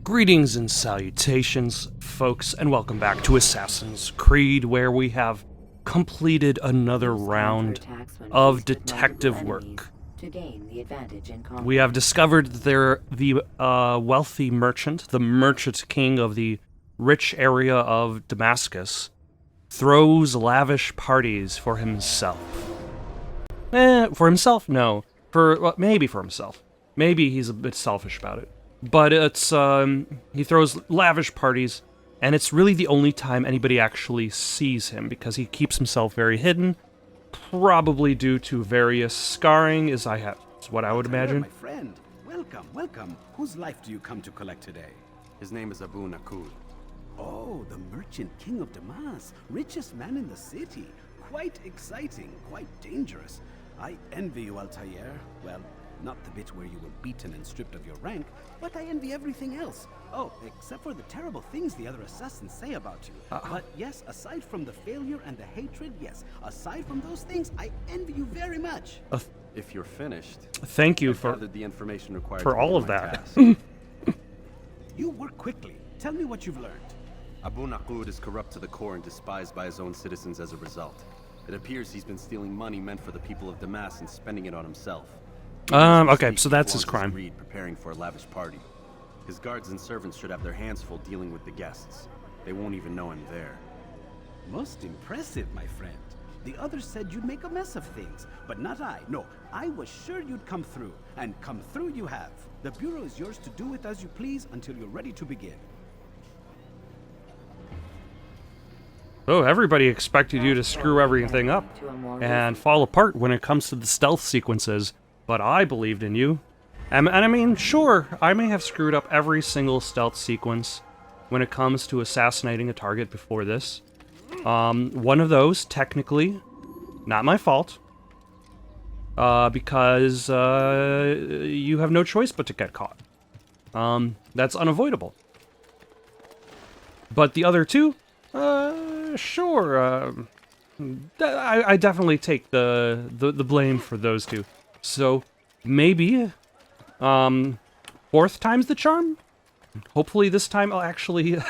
Greetings and salutations, folks, and welcome back to Assassin's Creed, where we have completed another round of detective work. We have discovered that the wealthy merchant, the merchant king of the rich area of Damascus, throws lavish parties for himself. For himself? No. Maybe for himself. Maybe he's a bit selfish about it. But it's, he throws lavish parties, and it's really the only time anybody actually sees him, because he keeps himself very hidden, probably due to various scarring, is what I would imagine. My friend, welcome. Whose life do you come to collect today? His name is Abu Naqud. Oh, the merchant king of Damas, richest man in the city. Quite exciting, quite dangerous. I envy you, Altair. Well, not the bit where you were beaten and stripped of your rank, but I envy everything else. Oh, except for the terrible things the other assassins say about you. But yes, aside from the failure and the hatred, yes, aside from those things, I envy you very much. If you're finished, Thank you I've for gathered the information required for to all begin of my that. task. You work quickly. Tell me what you've learned. Abu Naqud is corrupt to the core and despised by his own citizens as a result. It appears he's been stealing money meant for the people of Damas and spending it on himself. Okay, so that's his He crime. agreed, preparing for a lavish party. His guards and servants should have their hands full dealing with the guests. They won't even know him there. Most impressive, my friend. The others said you'd make a mess of things, but not I. No, I was sure you'd come through, and come through you have. The Bureau is yours to do with as you please until you're ready to begin. Oh, everybody expected you to screw everything up and fall apart when it comes to the stealth sequences, but I believed in you. And I mean, sure, I may have screwed up every single stealth sequence when it comes to assassinating a target before this. One of those, technically, not my fault, because you have no choice but to get caught. That's unavoidable. But the other two, sure, I definitely take the blame for those two. So, maybe, fourth time's the charm? Hopefully this time I'll actually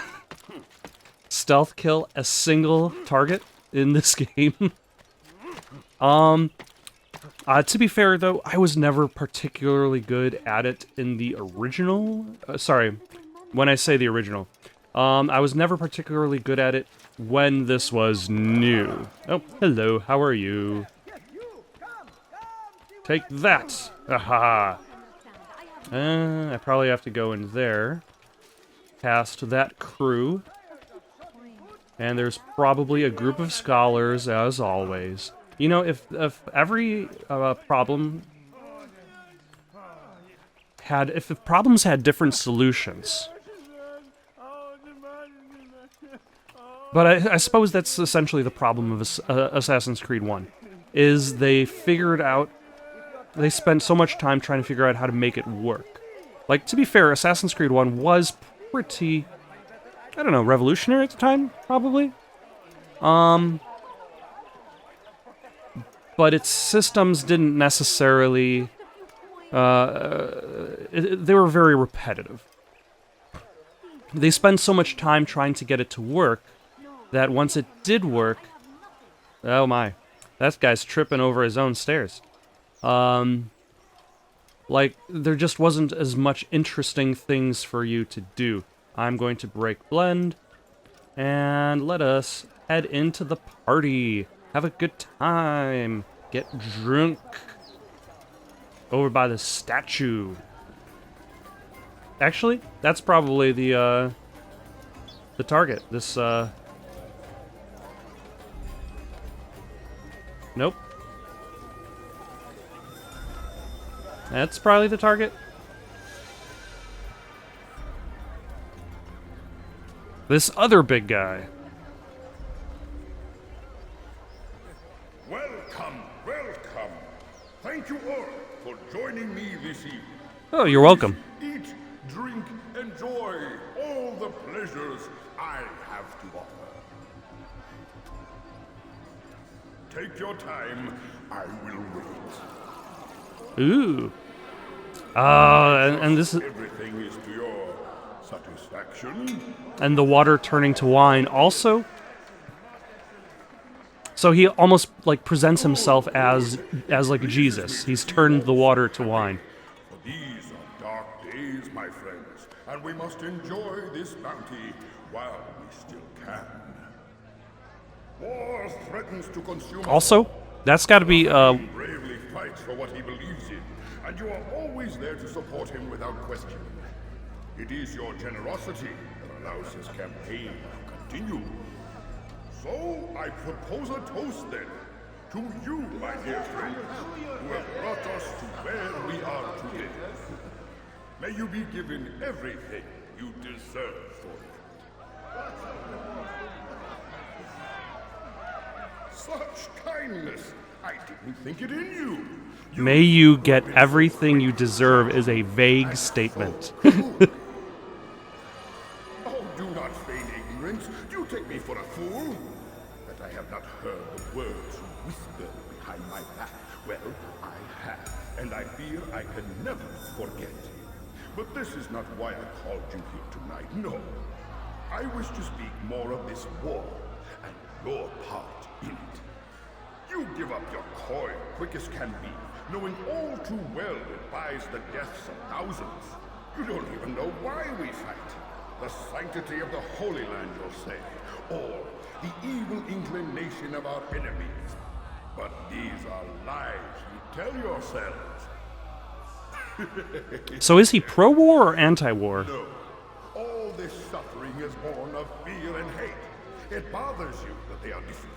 stealth kill a single target in this game. To be fair though, I was never particularly good at it in the original. Sorry, when I say the original. I was never particularly good at it when this was new. Oh, hello, how are you? Take that! Haha! I probably have to go in there. Past that crew. And there's probably a group of scholars, as always. You know, if every problem had... If the problems had different solutions... But I suppose that's essentially the problem of Assassin's Creed 1, is they figured out... They spent so much time trying to figure out how to make it work. Like, to be fair, Assassin's Creed 1 was pretty... I don't know, revolutionary at the time, probably? But its systems didn't necessarily... they were very repetitive. They spent so much time trying to get it to work that once it did work... Oh my. That guy's tripping over his own stairs. Like, there just wasn't as much interesting things for you to do. I'm going to break blend, and let us head into the party. Have a good time. Get drunk. Over by the statue. Actually, that's probably the target. This, Nope. That's probably the target. This other big guy. Welcome. Thank you all for joining me this evening. Oh, you're welcome. Eat, drink, enjoy all the pleasures I have to offer. Take your time. I will wait. Ooh. And this is... Everything is to your satisfaction. And the water turning to wine also. So he almost like presents himself as like Jesus. He's turned the water to wine. For these are dark days, my friends, and we must enjoy this bounty while we still can. War threatens to consume us Also, that's got to be He bravely fights for what he believes in, and you are always there to support him without question. It is your generosity that allows his campaign to continue. So I propose a toast then, to you, my dear friends, who have brought us to where we are today. May you be given everything you deserve for it. Such kindness! I didn't think it in you. may you get everything you deserve is a vague statement. Oh, do not feign ignorance. You take me for a fool. That I have not heard the words you whisper behind my back. Well, I have, and I fear I can never forget. But this is not why I called you here tonight. No. I wish to speak more of this war and your part in it. You give up your coin quick as can be, knowing all too well it buys the deaths of thousands. You don't even know why we fight. The sanctity of the Holy Land, you'll say, or the evil inclination of our enemies. But these are lies you tell yourselves. So is he pro-war or anti-war? No. All this suffering is born of fear and hate. It bothers you that they are different,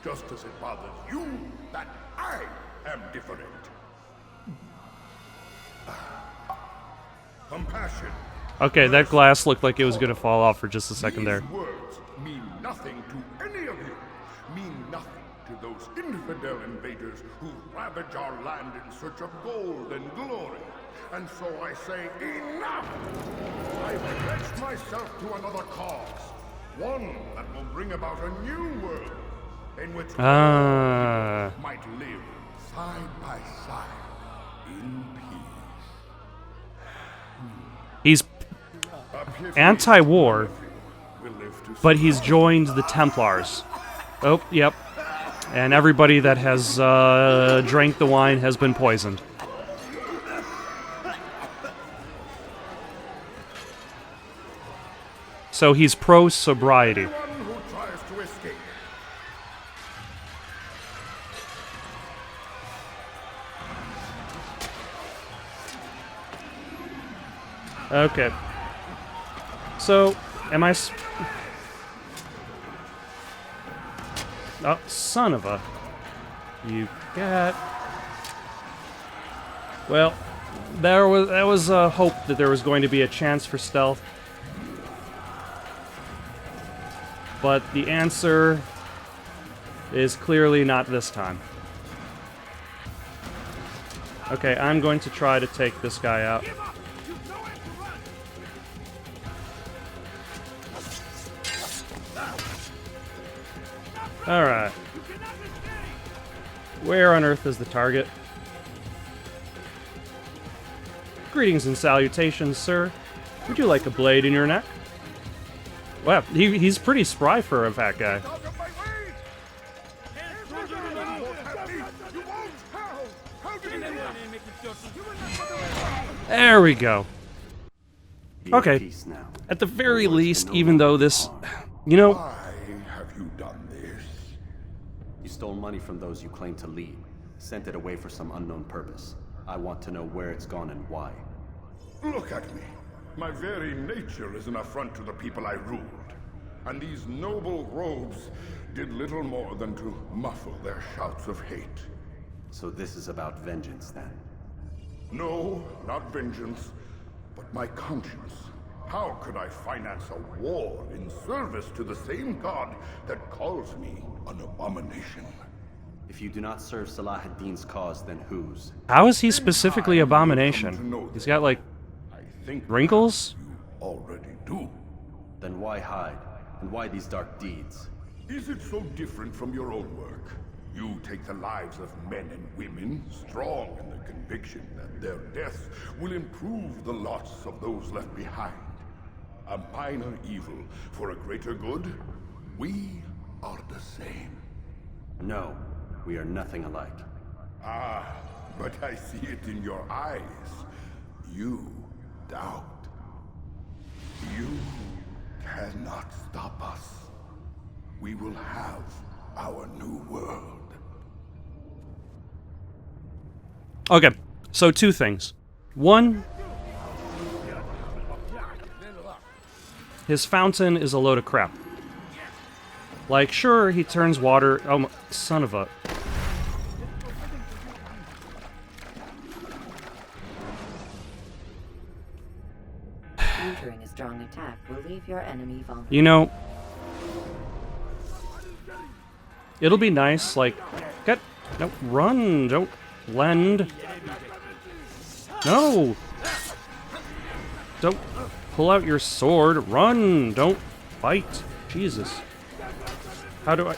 just as it bothers you that I am different. Compassion. Okay, that glass looked like it was going to fall off for just a second there. These words mean nothing to any of you. Mean nothing to those infidel invaders who ravage our land in search of gold and glory. And so I say, enough! I pledge myself to another cause. One that will bring about a new world in which Ah. all might live side by side in peace. He's anti-war, We'll live to but he's joined the Templars. Oh, yep. And everybody that has drank the wine has been poisoned. So he's pro-sobriety. anyone who tries to escape. Okay. So, am I... Oh, son of a... You got... Well, that was a hope that there was going to be a chance for stealth. But the answer is clearly not this time. Okay, I'm going to try to take this guy out. Alright. Where on earth is the target? Greetings and salutations, sir. Would you like a blade in your neck? Wow, he's pretty spry for a fat guy. Out of my way! You won't! How did you do that? There we go. Be at Okay. peace now. At the very least, even though this... You know, Why have you done this? You stole money from those you claim to lead, sent it away for some unknown purpose. I want to know where it's gone and why. Look at me. My very nature is an affront to the people I ruled. And these noble robes did little more than to muffle their shouts of hate. So this is about vengeance then. No, not vengeance, but my conscience. How could I finance a war in service to the same god that calls me an abomination? If you do not serve Salah ad-Din's cause, then whose? how is he specifically Abomination? He's got, like, I think wrinkles? you already do. Then why hide? And why these dark deeds? Is it so different from your own work? You take the lives of men and women, strong in the conviction that their deaths will improve the lots of those left behind. a minor evil for a greater good? We are the same. No, we are nothing alike. Ah, but I see it in your eyes. You doubt. You cannot stop us. We will have our new world. Okay, so two things. One, his fountain is a load of crap. Like, sure, he turns water... Oh, son of a... Entering a strong attack will leave your enemy vulnerable. You know... It'll be nice, like... No, run! Don't lend. No! Don't pull out your sword. Run! Don't fight. Jesus. How do I...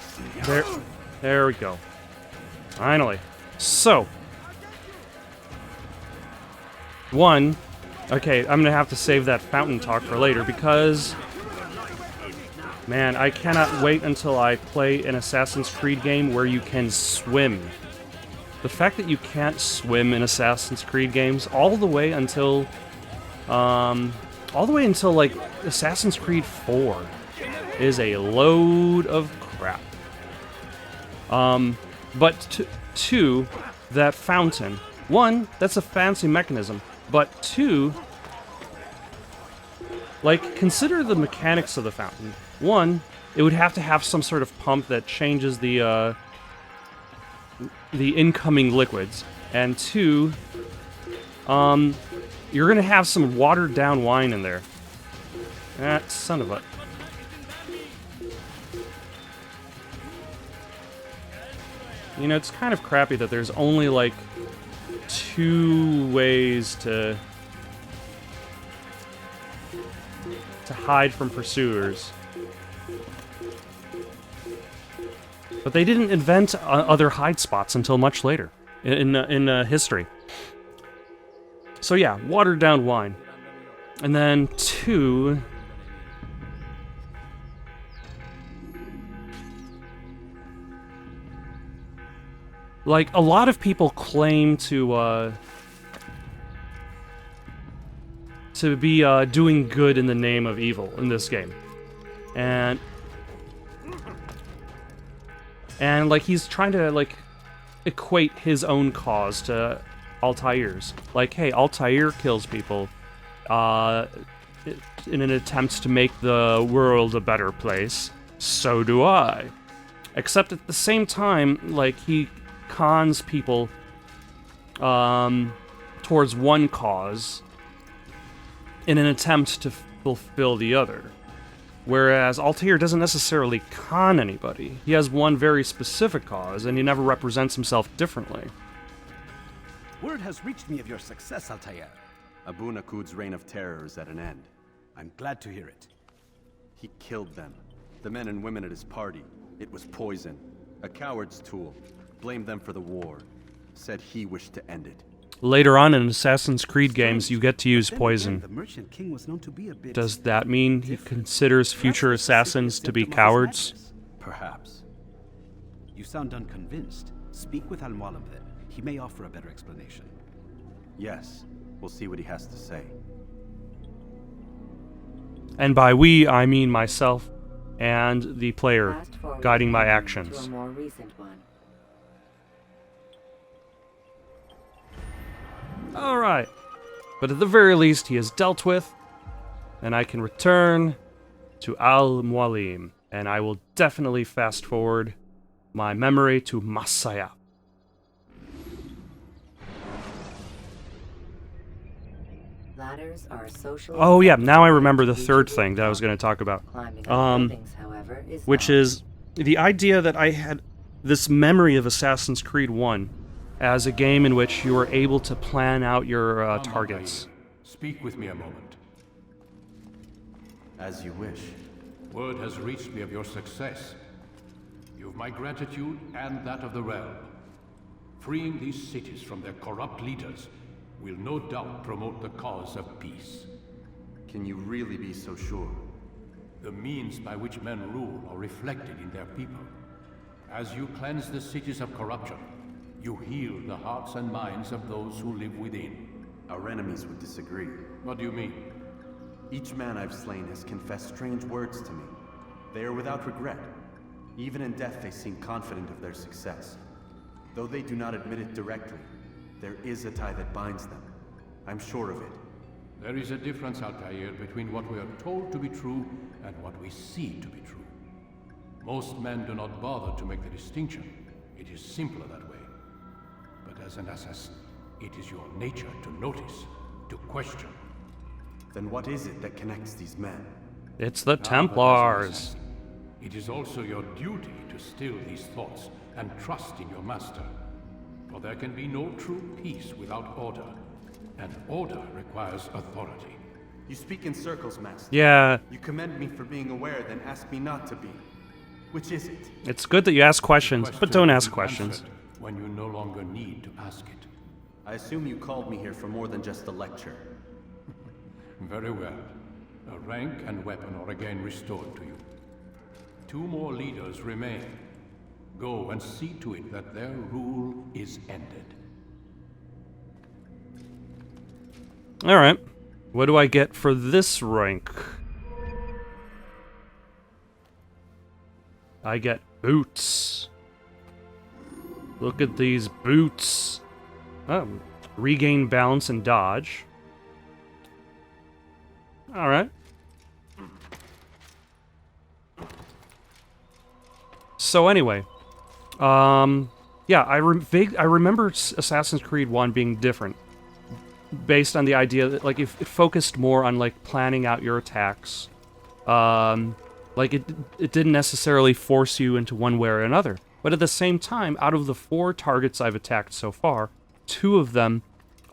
There we go. Finally. So. One. Okay, I'm gonna have to save that fountain talk for later because... Man, I cannot wait until I play an Assassin's Creed game where you can swim. The fact that you can't swim in Assassin's Creed games all the way until... like, Assassin's Creed 4 is a load of crap. But two, that fountain. One, that's a fancy mechanism. But two, like, consider the mechanics of the fountain. One, it would have to have some sort of pump that changes the incoming liquids. And two, you're gonna have some watered down wine in there. That son of a... You know, it's kind of crappy that there's only, like, 2 ways to hide from pursuers. But they didn't invent other hide spots until much later in history. So yeah, watered down wine. And then 2... Like, a lot of people claim to be doing good in the name of evil in this game. And like, he's trying to, like, equate his own cause to Altair's. Like, hey, Altair kills people in an attempt to make the world a better place. So do I. Except at the same time, like, he cons people towards one cause in an attempt to fulfill the other. Whereas Altair doesn't necessarily con anybody. He has one very specific cause, and he never represents himself differently. Word has reached me of your success, Altair. Abu Nakud's reign of terror is at an end. I'm glad to hear it. He killed them. The men and women at his party. It was poison. A coward's tool. Blamed them for the war. Said he wished to end it. Later on in Assassin's Creed games, you get to use Then poison. again, the Merchant King was known to be a bit Does that mean he considers future Perhaps the assassins secret to be symptom of his cowards? madness. Perhaps. You sound unconvinced. Speak with Al-Mualim then. He may offer a better explanation. Yes. We'll see what he has to say. And by we, I mean myself and the player Fast forward guiding my to actions. a more recent one. Alright. But at the very least, he is dealt with, and I can return to Al-Mualim, and I will definitely fast forward my memory to Masaya. Ladders are social. Oh yeah, now I remember the third thing that I was going to talk about. Climbing up buildings, however, is Which not. is the idea that I had this memory of Assassin's Creed 1 as a game in which you were able to plan out your targets. Speak with me a moment. As you wish. Word has reached me of your success. You've my gratitude and that of the realm. Freeing these cities from their corrupt leaders will no doubt promote the cause of peace. Can you really be so sure? The means by which men rule are reflected in their people. As you cleanse the cities of corruption, you heal the hearts and minds of those who live within. Our enemies would disagree. What do you mean? Each man I've slain has confessed strange words to me. They are without regret. Even in death they seem confident of their success. Though they do not admit it directly, there is a tie that binds them. I'm sure of it. There is a difference, Altair, between what we are told to be true and what we see to be true. Most men do not bother to make the distinction. It is simpler that way. But as an assassin, it is your nature to notice, to question. Then what is it that connects these men? It's the Now, but as an Templars. assassin, it is also your duty to still these thoughts and trust in your master. For there can be no true peace without order, and order requires authority. You speak in circles, Master. Yeah, You commend me for being aware, then ask me not to be. Which is it? it's good that you ask questions, but Question don't will ask be questions. answered when you no longer need to ask it. I assume you called me here for more than just a lecture. Very well. A rank and weapon are again restored to you. 2 more leaders remain. Go and see to it that their rule is ended. Alright. What do I get for this rank? I get boots. Look at these boots. Oh, regain balance and dodge. Alright. So anyway, yeah, I remember Assassin's Creed 1 being different, based on the idea that, like, it focused more on, like, planning out your attacks. Like, it didn't necessarily force you into one way or another. But at the same time, out of the 4 targets I've attacked so far, 2 of them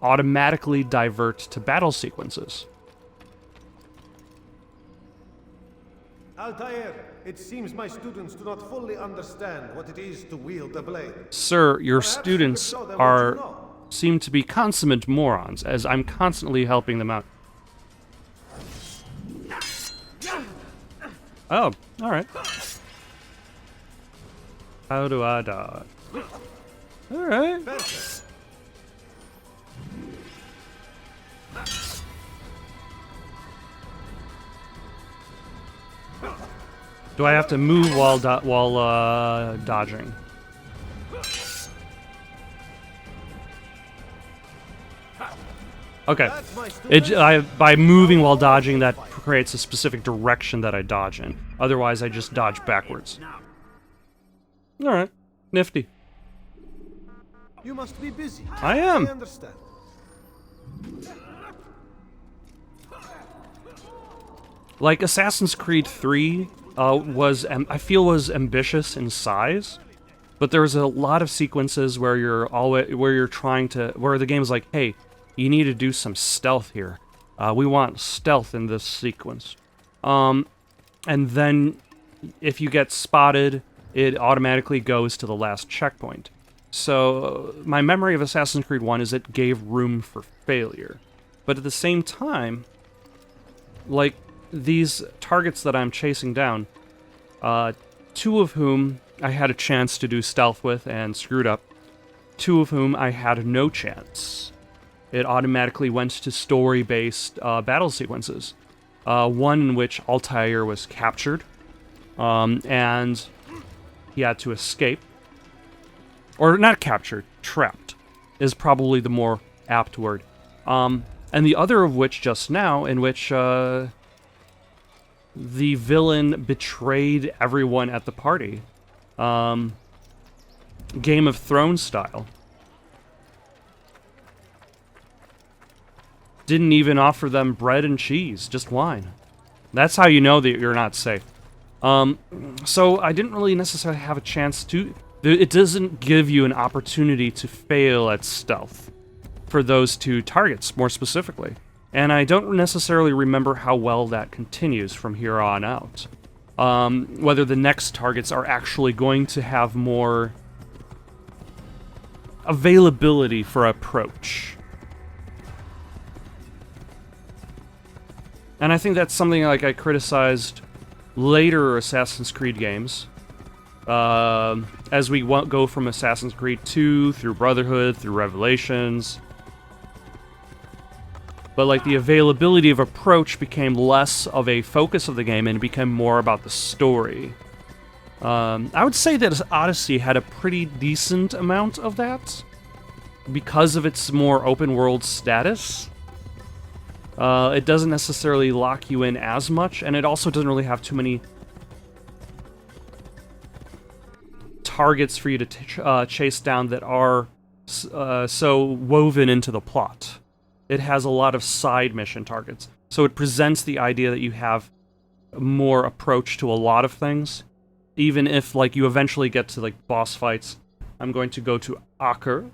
automatically divert to battle sequences. Altair, it seems my students do not fully understand what it is to wield a blade. Sir, your Perhaps you could students show them what you know. seem to be consummate morons, as I'm constantly helping them out. Oh, alright. How do I dodge? Alright. Perfect. Do I have to move while dodging? Okay. That's my students. By moving while dodging, that creates a specific direction that I dodge in. Otherwise, I just dodge backwards. Alright. Nifty. You must be busy. I am. I understand. Like, Assassin's Creed 3 was ambitious in size, but there's a lot of sequences where where the game's like, hey, you need to do some stealth here. We want stealth in this sequence. And then if you get spotted, it automatically goes to the last checkpoint. So my memory of Assassin's Creed 1 is it gave room for failure. But at the same time, like, these targets that I'm chasing down, 2 of whom I had a chance to do stealth with and screwed up, 2 of whom I had no chance. It automatically went to story-based battle sequences. One in which Altair was captured, and he had to escape. Or not captured, trapped, is probably the more apt word. And the other of which just now, in which the villain betrayed everyone at the party. Game of Thrones style. Didn't even offer them bread and cheese, just wine. That's how you know that you're not safe. So I didn't really necessarily have a chance to... It doesn't give you an opportunity to fail at stealth for those 2 targets, more specifically. And I don't necessarily remember how well that continues from here on out. Whether the next targets are actually going to have more availability for approach. And I think that's something like I criticized later Assassin's Creed games. As we go from Assassin's Creed 2 through Brotherhood, through Revelations. But like the availability of approach became less of a focus of the game and it became more about the story. I would say that Odyssey had a pretty decent amount of that because of its more open world status. It doesn't necessarily lock you in as much, and it also doesn't really have too many targets for you to chase down that are so woven into the plot. It has a lot of side mission targets, so it presents the idea that you have more approach to a lot of things, even if like you eventually get to like boss fights. I'm going to go to Acre,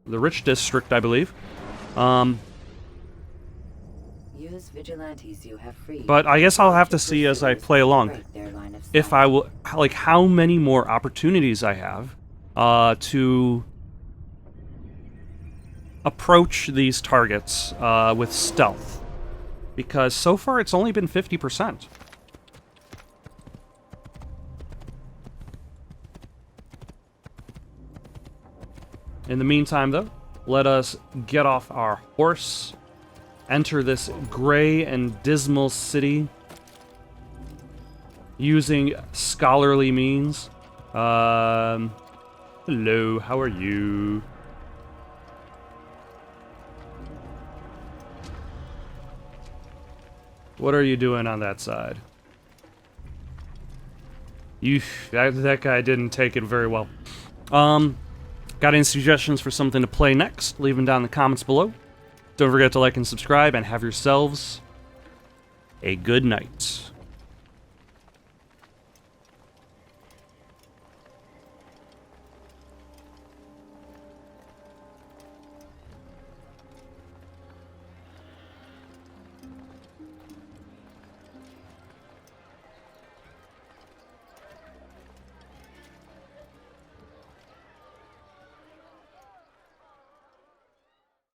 the rich district, I believe. Use vigilantes you have freed. But I guess I'll have to see as I play along Break their line of if sight. I will, like, how many more opportunities I have to approach these targets with stealth. Because so far it's only been 50%. In the meantime, though, let us get off our horse, enter this gray and dismal city using scholarly means. Hello, how are you? What are you doing on that side? That guy didn't take it very well. Got any suggestions for something to play next? Leave them down in the comments below. Don't forget to like and subscribe, and have yourselves a good night.